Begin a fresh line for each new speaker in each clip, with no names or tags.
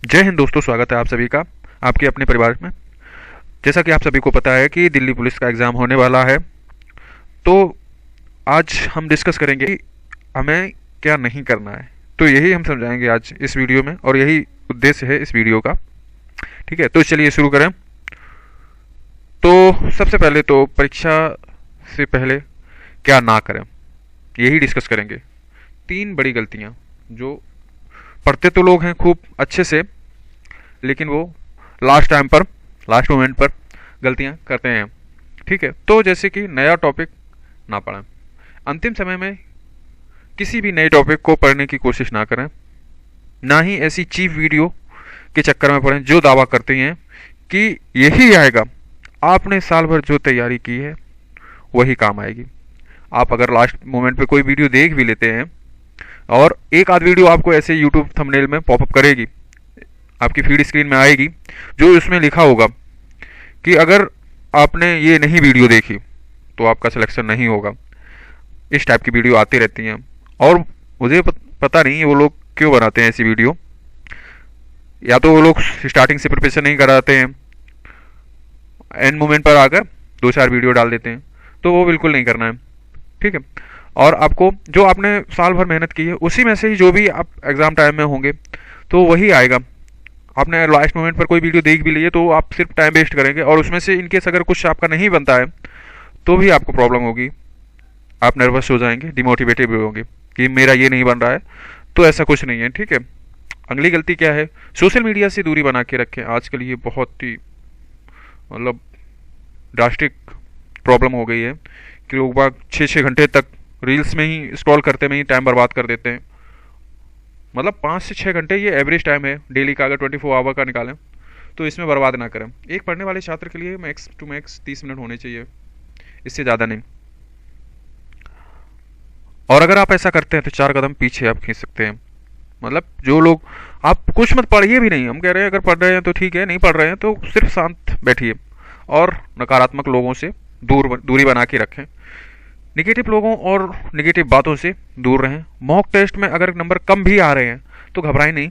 जय हिंद दोस्तों, स्वागत है आप सभी का आपके अपने परिवार में। जैसा कि आप सभी को पता है कि दिल्ली पुलिस का एग्ज़ाम होने वाला है, तो आज हम डिस्कस करेंगे कि हमें क्या नहीं करना है। तो यही हम समझाएंगे आज इस वीडियो में, और यही उद्देश्य है इस वीडियो का। ठीक है, तो चलिए शुरू करें। तो सबसे पहले तो परीक्षा से पहले क्या ना करें, यही डिस्कस करेंगे। 3 बड़ी गलतियां जो पढ़ते तो लोग हैं खूब अच्छे से, लेकिन वो लास्ट मोमेंट पर गलतियां करते हैं। ठीक है, तो जैसे कि नया टॉपिक ना पढ़ें, अंतिम समय में किसी भी नए टॉपिक को पढ़ने की कोशिश ना करें, ना ही ऐसी चीप वीडियो के चक्कर में पढ़ें जो दावा करते हैं कि यही आएगा। आपने साल भर जो तैयारी की है वही काम आएगी। आप अगर लास्ट मोमेंट पे कोई वीडियो देख भी लेते हैं, और एक आध वीडियो आपको ऐसे यूट्यूब थंबनेल में पॉपअप करेगी, आपकी फीड स्क्रीन में आएगी, जो इसमें लिखा होगा कि अगर आपने ये नहीं वीडियो देखी तो आपका सिलेक्शन नहीं होगा। इस टाइप की वीडियो आती रहती हैं, और मुझे पता नहीं वो लोग क्यों बनाते हैं ऐसी वीडियो। या तो वो लोग स्टार्टिंग से प्रिपरेशन नहीं कराते हैं, एंड मोमेंट पर आकर 2-4 वीडियो डाल देते हैं, तो वो बिल्कुल नहीं करना है। ठीक है, और आपको जो आपने साल भर मेहनत की है उसी में से ही जो भी आप एग्ज़ाम टाइम में होंगे तो वही आएगा। आपने लास्ट मोमेंट पर कोई वीडियो देख भी ली है तो आप सिर्फ टाइम वेस्ट करेंगे, और उसमें से इनकेस अगर कुछ आपका नहीं बनता है तो भी आपको प्रॉब्लम होगी। आप नर्वस हो जाएंगे, डिमोटिवेटेड भी होंगे कि मेरा ये नहीं बन रहा है। तो ऐसा कुछ नहीं है। ठीक है, अगली गलती क्या है, सोशल मीडिया से दूरी बना के रखें। आजकल ये बहुत ही मतलब ड्रास्टिक प्रॉब्लम हो गई है कि लोग बाग 6-6 घंटे तक रील्स में ही स्क्रॉल करते में ही टाइम बर्बाद कर देते हैं। मतलब 5 से 6 घंटे ये एवरेज टाइम है डेली का, अगर 24 आवर का निकालें तो इसमें बर्बाद ना करें। एक पढ़ने वाले छात्र के लिए मैक्स टू मैक्स 30 मिनट होने चाहिए, इससे ज़्यादा नहीं। और अगर आप ऐसा करते हैं तो 4 कदम पीछे आप खींच सकते हैं। मतलब जो लोग, आप कुछ मत पढ़िए भी नहीं, हम कह रहे हैं अगर पढ़ रहे हैं तो ठीक है, नहीं पढ़ रहे हैं तो सिर्फ शांत बैठिए और नकारात्मक लोगों से दूरी बना के रखें। निगेटिव लोगों और निगेटिव बातों से दूर रहें। मॉक टेस्ट में अगर नंबर कम भी आ रहे हैं तो घबराएं नहीं,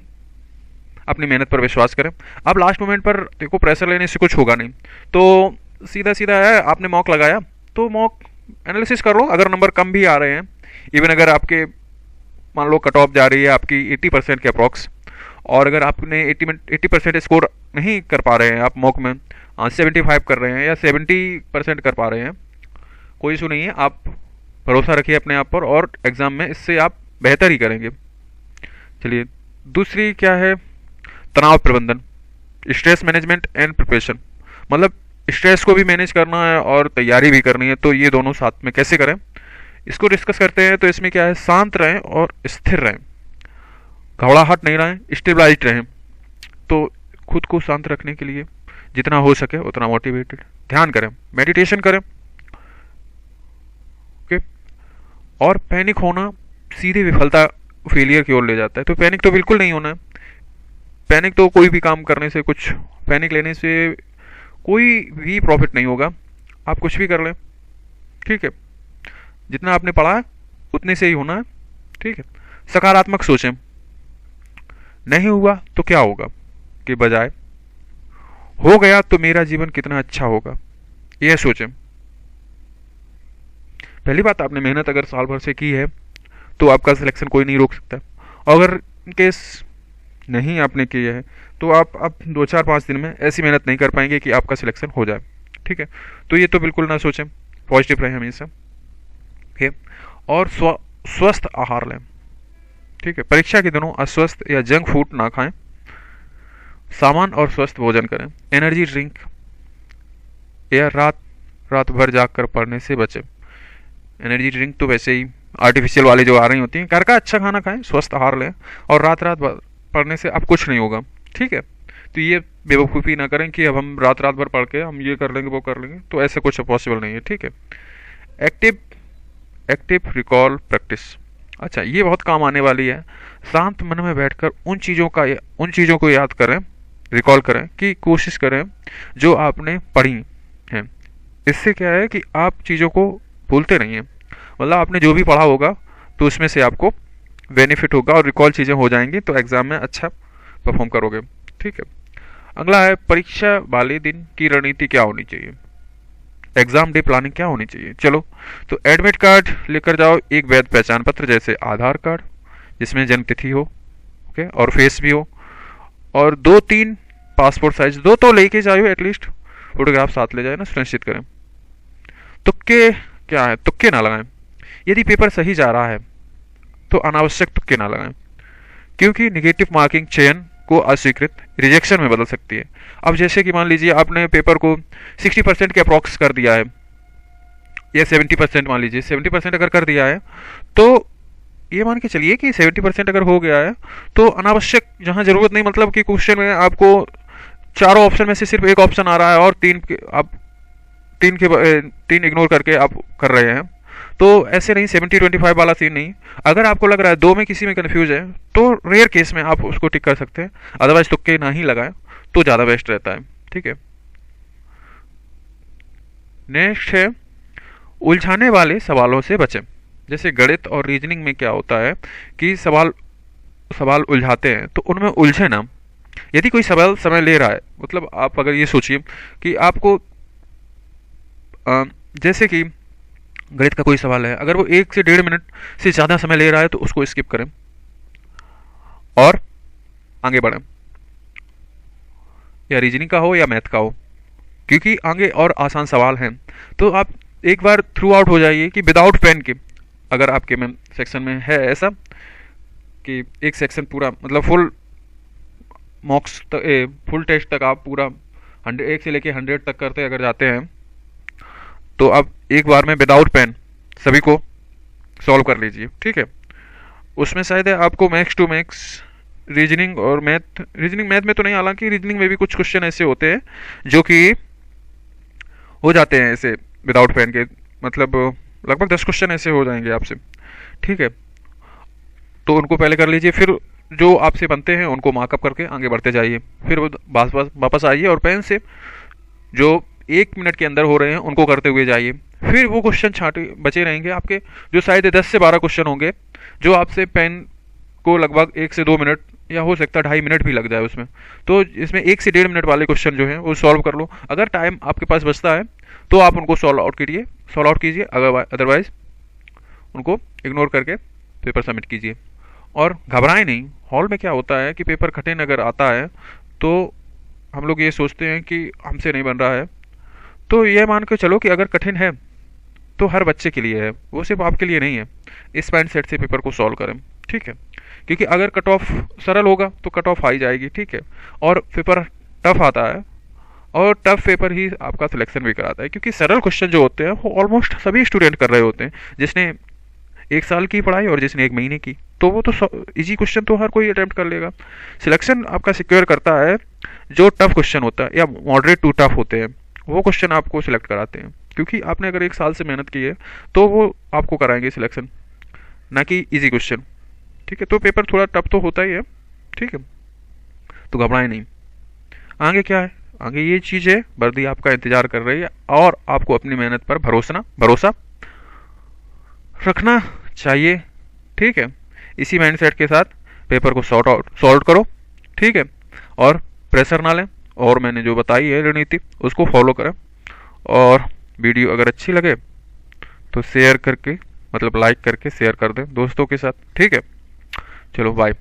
अपनी मेहनत पर विश्वास करें। अब लास्ट मोमेंट पर देखो, प्रेशर लेने से कुछ होगा नहीं, तो सीधा सीधा है, आपने मॉक लगाया तो मॉक एनालिसिस कर लो। अगर नंबर कम भी आ रहे हैं, इवन अगर आपके मान लो कट ऑफ जा रही है आपकी 80% के अप्रॉक्स, और अगर आपने 80% स्कोर नहीं कर पा रहे हैं आप मॉक में, 75 कर रहे हैं या 70% कर पा रहे हैं, कोई इशू नहीं है। आप भरोसा रखिए अपने आप पर, और एग्ज़ाम में इससे आप बेहतर ही करेंगे। चलिए, दूसरी क्या है, तनाव प्रबंधन, स्ट्रेस मैनेजमेंट एंड प्रिपरेशन। मतलब स्ट्रेस को भी मैनेज करना है और तैयारी भी करनी है, तो ये दोनों साथ में कैसे करें इसको डिस्कस करते हैं। तो इसमें क्या है, शांत रहें और स्थिर रहें, घबराहट नहीं रहें, स्टेबलाइज्ड रहें। तो खुद को शांत रखने के लिए जितना हो सके उतना मोटिवेटेड, ध्यान करें, मेडिटेशन करें। ओके, और पैनिक होना सीधे विफलता, फेलियर की ओर ले जाता है। तो पैनिक तो बिल्कुल नहीं होना है। पैनिक तो कोई भी काम करने से, कुछ पैनिक लेने से कोई भी प्रॉफिट नहीं होगा। आप कुछ भी कर लें, ठीक है, जितना आपने पढ़ा है उतने से ही होना है। ठीक है, सकारात्मक सोचें, नहीं हुआ तो क्या होगा कि बजाय हो गया तो मेरा जीवन कितना अच्छा होगा, यह सोचें। पहली बात, आपने मेहनत अगर साल भर से की है तो आपका सिलेक्शन कोई नहीं रोक सकता। अगर केस नहीं आपने किया है तो आप अब 2-4-5 दिन में ऐसी मेहनत नहीं कर पाएंगे कि आपका सिलेक्शन हो जाए। ठीक है, तो ये तो बिल्कुल ना सोचें, पॉजिटिव रहें हमेशा। ठीक है, और स्वस्थ आहार लें। ठीक है, परीक्षा के दिनों अस्वस्थ या जंक फूड ना खाएं, सामान और स्वस्थ भोजन करें। एनर्जी ड्रिंक या रात भर जाग कर पढ़ने से बचें। एनर्जी ड्रिंक तो वैसे ही आर्टिफिशियल वाले जो आ रही होती हैं। घर का अच्छा खाना खाएं, स्वस्थ आहार लें, और रात भर पढ़ने से अब कुछ नहीं होगा। ठीक है, तो ये बेवकूफ़ी ना करें कि अब हम रात भर पढ़ के हम ये कर लेंगे वो कर लेंगे, तो ऐसे कुछ पॉसिबल नहीं है। ठीक है, एक्टिव रिकॉल प्रैक्टिस, अच्छा ये बहुत काम आने वाली है। शांत मन में बैठकर उन चीज़ों को याद करें, रिकॉल करें, कि कोशिश करें जो आपने पढ़ी हैं। इससे क्या है कि आप चीज़ों को भूलते नहीं हैं। मतलब आपने जो भी पढ़ा होगा तो उसमें से आपको बेनिफिट होगा और रिकॉल चीज़ें हो जाएंगी, तो एग्ज़ाम में अच्छा परफॉर्म करोगे। ठीक है। अगला है परीक्षा वाले दिन की रणनीति क्या होनी चाहिए, एग्जाम डे प्लानिंग क्या होनी चाहिए। चलो, तो एडमिट कार्ड लेकर जाओ, एक वैध पहचान पत्र जैसे आधार कार्ड जिसमें जन्म तिथि हो, ओके, और फेस भी हो, और 2-3 पासपोर्ट साइज, 2 तो लेके जाओ एटलीस्ट, फोटोग्राफ साथ ले जाए ना, सुनिश्चित करें। तुक्के क्या है, तुक्के ना लगाएं। यदि पेपर सही जा रहा है तो अनावश्यक तुक्के ना लगाएं, क्योंकि निगेटिव मार्किंग चयन को अस्वीकृत रिजेक्शन में बदल सकती है। अब जैसे कि मान लीजिए आपने पेपर को 60% के अप्रॉक्स कर दिया है, या 70%, मान लीजिए 70% अगर कर दिया है, तो ये मान के चलिए कि 70% अगर हो गया है तो अनावश्यक, जहां जरूरत नहीं, मतलब कि क्वेश्चन में आपको चारों ऑप्शन में से सिर्फ एक ऑप्शन आ रहा है और आप तीन इग्नोर करके आप कर रहे हैं, तो ऐसे नहीं, 70-25 वाला सीन नहीं। अगर आपको लग रहा है दो में किसी में कंफ्यूज है तो रेयर केस में आप उसको टिक कर सकते हैं, अदरवाइज तुक्के ना ही लगाएं तो ज़्यादा बेस्ट रहता है। ठीक है। नेक्स्ट है उलझाने वाले सवालों से बचें। जैसे गणित और रीजनिंग में क्या होता है कि सवाल सवाल उलझाते हैं, तो उनमें उलझे ना। यदि कोई सवाल समय ले रहा है, मतलब आप अगर ये सोचिए कि आपको जैसे कि गणित का कोई सवाल है, अगर वो 1 से 1.5 मिनट से ज़्यादा समय ले रहा है तो उसको स्किप करें और आगे बढ़ें, या रीजनिंग का हो या मैथ का हो, क्योंकि आगे और आसान सवाल हैं। तो आप एक बार थ्रू आउट हो जाइए कि विदाउट पेन के, अगर आपके में सेक्शन में है ऐसा कि एक सेक्शन पूरा, मतलब फुल मॉक्स तक, फुल टेस्ट तक आप पूरा 100 से लेके 100 तक करते अगर जाते हैं, तो आप एक बार में विदाउट पेन सभी को सॉल्व कर लीजिए। ठीक है। उसमें शायद है आपको मैक्स टू मैक्स रीजनिंग और मैथ, रीजनिंग मैथ में तो नहीं, हालांकि रीजनिंग में भी कुछ क्वेश्चन ऐसे होते हैं जो कि हो जाते हैं ऐसे विदाउट पेन के, मतलब लगभग 10 क्वेश्चन ऐसे हो जाएंगे आपसे। ठीक है। तो उनको पहले कर लीजिए, फिर जो आपसे बनते हैं उनको मार्कअप करके आगे बढ़ते जाइए, फिर वापस आइए और पेन से जो 1 मिनट के अंदर हो रहे हैं उनको करते हुए जाइए। फिर वो क्वेश्चन छाटे बचे रहेंगे आपके, जो शायद 10 से 12 क्वेश्चन होंगे, जो आपसे पेन को लगभग 1 से 2 मिनट या हो सकता है 2.5 मिनट भी लग जाए उसमें। तो इसमें 1 से 1.5 मिनट वाले क्वेश्चन जो हैं वो सॉल्व कर लो। अगर टाइम आपके पास बचता है तो आप उनको सॉल्व आउट कीजिए, अदरवाइज उनको इग्नोर करके पेपर सबमिट कीजिए। और घबराएं नहीं। हॉल में क्या होता है कि पेपर कठिन अगर आता है तो हम लोग ये सोचते हैं कि हमसे नहीं बन रहा है, तो ये मान के चलो कि अगर कठिन है तो हर बच्चे के लिए है, वो सिर्फ आपके लिए नहीं है। इस माइंड सेट से पेपर को सॉल्व करें। ठीक है। क्योंकि अगर कट ऑफ सरल होगा तो कट ऑफ आई जाएगी। ठीक है। और पेपर टफ आता है, और टफ पेपर ही आपका सिलेक्शन भी कराता है, क्योंकि सरल क्वेश्चन जो होते हैं वो ऑलमोस्ट सभी स्टूडेंट कर रहे होते हैं, जिसने 1 साल की पढ़ाई और जिसने 1 महीने की, तो वो तो इजी क्वेश्चन तो हर कोई अटेम्प्ट कर लेगा। सिलेक्शन आपका सिक्योर करता है जो टफ क्वेश्चन होता है या मॉडरेट टू टफ होते हैं, वो क्वेश्चन आपको सिलेक्ट कराते हैं, क्योंकि आपने अगर 1 साल से मेहनत की है तो वो आपको कराएंगे सिलेक्शन, ना कि इजी क्वेश्चन। ठीक है। तो पेपर थोड़ा टफ तो होता ही है। ठीक है। तो घबराएं नहीं। आगे क्या है, आगे ये चीज़ है, वर्दी आपका इंतजार कर रही है, और आपको अपनी मेहनत पर भरोसा रखना चाहिए। ठीक है। इसी माइंडसेट के साथ पेपर को सॉल्व करो। ठीक है। और प्रेशर ना लें, और मैंने जो बताई है रणनीति उसको फॉलो करें। और वीडियो अगर अच्छी लगे तो शेयर करके, मतलब लाइक करके शेयर कर दें दोस्तों के साथ। ठीक है। चलो बाय।